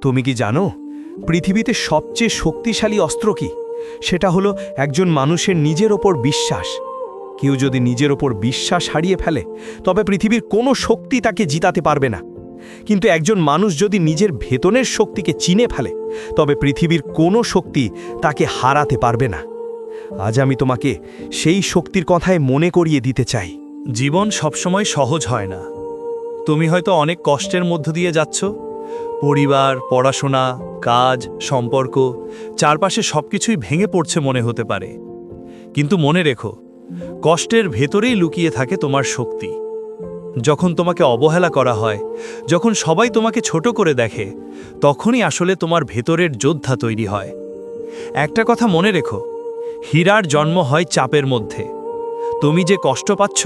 তুমি কি জানো পৃথিবীতে সবচেয়ে শক্তিশালী অস্ত্র কি? সেটা হলো একজন মানুষের নিজের ওপর বিশ্বাস। কেউ যদি নিজের ওপর বিশ্বাস হারিয়ে ফেলে তবে পৃথিবীর কোনো শক্তি তাকে জিতাতে পারবে না। কিন্তু একজন মানুষ যদি নিজের ভেতরের শক্তিকে চিনে ফেলে তবে পৃথিবীর কোনো শক্তি তাকে হারাতে পারবে না। আজ আমি তোমাকে সেই শক্তির কথায় মনে করিয়ে দিতে চাই। জীবন সবসময় সহজ হয় না। তুমি হয়তো অনেক কষ্টের মধ্য দিয়ে যাচ্ছ। পরিবার, পড়াশোনা, কাজ, সম্পর্ক, চারপাশে সবকিছুই ভেঙে পড়ছে মনে হতে পারে। কিন্তু মনে রেখো, কষ্টের ভেতরেই লুকিয়ে থাকে তোমার শক্তি। যখন তোমাকে অবহেলা করা হয়, যখন সবাই তোমাকে ছোট করে দেখে, তখনই আসলে তোমার ভেতরের যোদ্ধা তৈরি হয়। একটা কথা মনে রেখো, হীরার জন্ম হয় চাপের মধ্যে। তুমি যে কষ্ট পাচ্ছ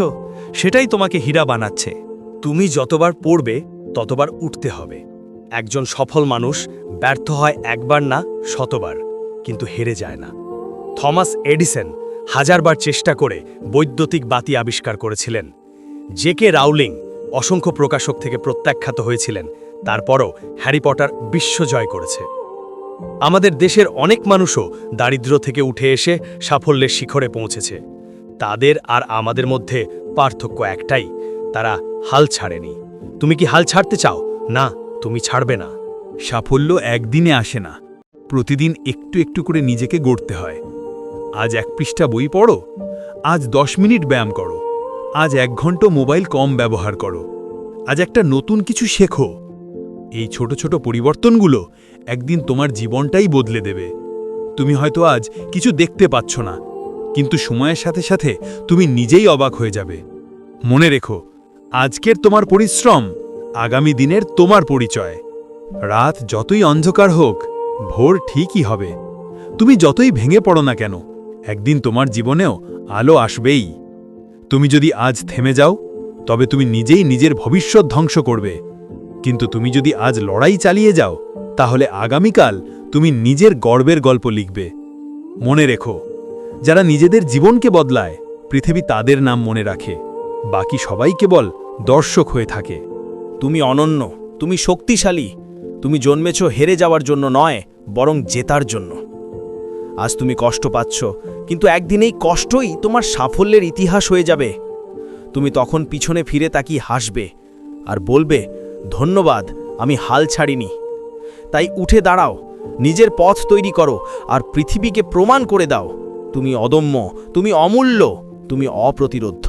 সেটাই তোমাকে হীরা বানাচ্ছে। তুমি যতবার পড়বে ততবার উঠতে হবে। একজন সফল মানুষ ব্যর্থ হয় একবার না শতবার, কিন্তু হেরে যায় না। থমাস এডিসন হাজারবার চেষ্টা করে বৈদ্যুতিক বাতি আবিষ্কার করেছিলেন। জেকে রাউলিং অসংখ্য প্রকাশক থেকে প্রত্যাখ্যাত হয়েছিলেন, তারপরও হ্যারি পটার বিশ্ব জয় করেছে। আমাদের দেশের অনেক মানুষও দারিদ্র্য থেকে উঠে এসে সাফল্যের শিখরে পৌঁছেছে। তাদের আর আমাদের মধ্যে পার্থক্য একটাই, তারা হাল ছাড়েনি। তুমি কি হাল ছাড়তে চাও? না, তুমি ছাড়বে না। সাফল্য একদিনে আসে না, প্রতিদিন একটু একটু করে নিজেকে গড়তে হয়। আজ 1 পৃষ্ঠা বই পড়ো, আজ 10 মিনিট ব্যায়াম করো, আজ 1 ঘন্টা মোবাইল কম ব্যবহার করো, আজ একটা নতুন কিছু শেখো। এই ছোট ছোট পরিবর্তনগুলো একদিন তোমার জীবনটাই বদলে দেবে। তুমি হয়তো আজ কিছু দেখতে পাচ্ছ না, কিন্তু সময়ের সাথে সাথে তুমি নিজেই অবাক হয়ে যাবে। মনে রেখো, আজকের তোমার পরিশ্রম আগামী দিনের তোমার পরিচয়। রাত যতই অন্ধকার হোক, ভোর ঠিকই হবে। তুমি যতই ভেঙে পড়ো না কেন, একদিন তোমার জীবনেও আলো আসবেই। তুমি যদি আজ থেমে যাও, তবে তুমি নিজেই নিজের ভবিষ্যৎ ধ্বংস করবে। কিন্তু তুমি যদি আজ লড়াই চালিয়ে যাও, তাহলে আগামীকাল তুমি নিজের গর্বের গল্প লিখবে। মনে রেখো, যারা নিজেদের জীবনকে বদলায়, পৃথিবী তাদের নাম মনে রাখে। বাকি সবাই কেবল দর্শক হয়ে থাকে। তুমি অনন্য, তুমি শক্তিশালী। তুমি জন্মেছ হেরে যাওয়ার জন্য নয়, বরং জেতার জন্য। আজ তুমি কষ্ট পাচ্ছ, কিন্তু একদিন এই কষ্টই তোমার সাফল্যের ইতিহাস হয়ে যাবে। তুমি তখন পিছনে ফিরে তাকিয়ে হাসবে আর বলবে, ধন্যবাদ, আমি হাল ছাড়িনি। তাই উঠে দাঁড়াও, নিজের পথ তৈরি করো আর পৃথিবীকে প্রমাণ করে দাও তুমি অদম্য, তুমি অমূল্য, তুমি অপ্রতিরোধ্য।